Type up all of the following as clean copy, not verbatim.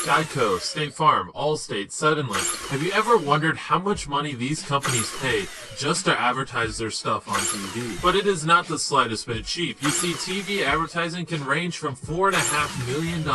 Geico, State Farm, Allstate, Suddenlink. Have you ever wondered how much money these companies pay just to advertise their stuff on TV? But it is not the slightest bit cheap. You see, TV advertising can range from $4.5 million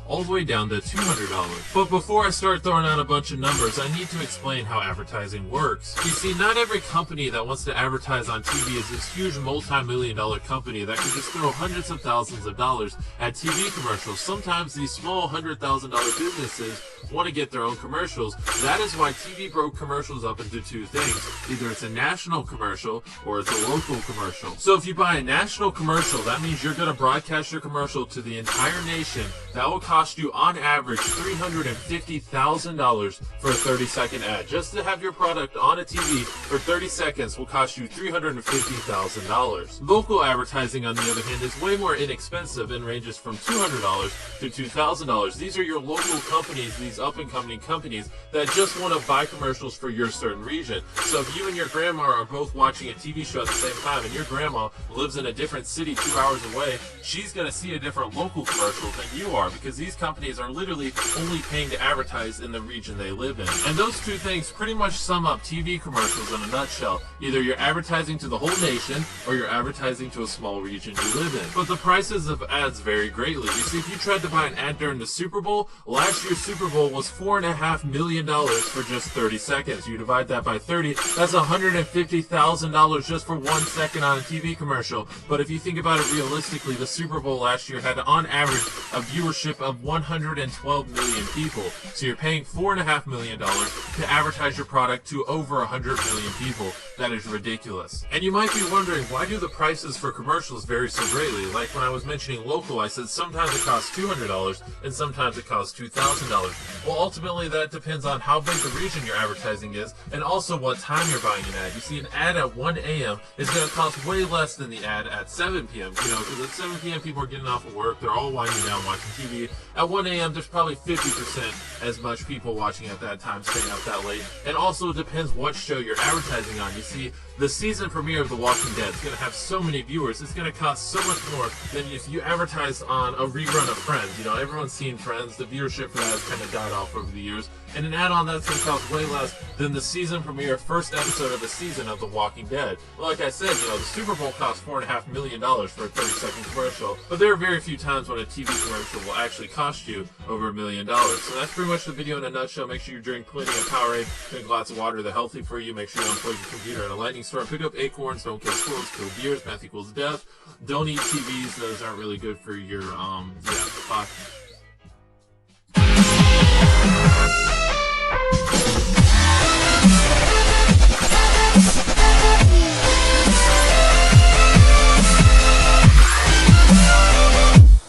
all the way down to $200. But before I start throwing out a bunch of numbers, I need to explain how advertising works. You see, not every company that wants to advertise on TV is this huge multi-million-dollar company that can just throw hundreds of thousands of dollars at TV commercials. Sometimes these small $100,000 businesses want to get their own commercials. That is why TV broke commercials up into two things. Either it's a national commercial or it's a local commercial. So if you buy a national commercial, that means you're going to broadcast your commercial to the entire nation. That will cost you on average $350,000 for a 30-second ad. Just to have your product on a TV for 30 seconds will cost you $350,000. Local advertising, on the other hand, is way more inexpensive and ranges from $200 to $2,000. These are your local companies, these up-and-coming companies that just want to buy commercials for your certain region. So if you and your grandma are both watching a TV show at the same time and your grandma lives in a different city 2 hours away, she's going to see a different local commercial than you are, because these companies are literally only paying to advertise in the region they live in. And those two things pretty much sum up TV commercials in a nutshell. Either you're advertising to the whole nation or you're advertising to a small region you live in. But the prices of ads vary greatly. You see, if you tried to buy an ad during the Super Bowl, last year's Super Bowl was $4.5 million for just 30 seconds. You divide that by 30, that's $150,000 just for 1 second on a TV commercial. But if you think about it realistically, the Super Bowl last year had on average a viewership of 112 million people. So you're paying $4.5 million to advertise your product to over 100 million people. That is ridiculous. And you might be wondering, why do the prices for commercials vary so greatly? Like when I was mentioning local, I said sometimes it costs $200 and sometimes it costs $2,000. Well, ultimately that depends on how big the region your advertising is and also what time you're buying an ad. You see, an ad at 1 a.m. is going to cost way less than the ad at 7 p.m. You know, because at 7 p.m. people are getting off of work, they're all winding down watching TV. At 1 a.m. there's probably 50% as much people watching at that time, staying up that late. And also it depends what show you're advertising on. You see, the season premiere of The Walking Dead is going to have so many viewers, it's going to cost so much more than if you advertise on a rerun of Friends. You know, everyone's seen Friends, the viewership for that has kind of died off over the years, and an ad on that's going to cost way less than the season premiere first episode of the season of The Walking Dead. Like I said, you know, the Super Bowl cost $4.5 million for a 30-second commercial, but there are very few times when a TV commercial will actually cost you over $1 million. So that's pretty much the video in a nutshell. Make sure you drink plenty of Powerade, drink lots of water, they're healthy for you. Make sure you unplug your computer at a lightning store. Pick up acorns, don't kill squirrels, kill deers, math equals death. Don't eat TVs, those aren't really good for your, bye.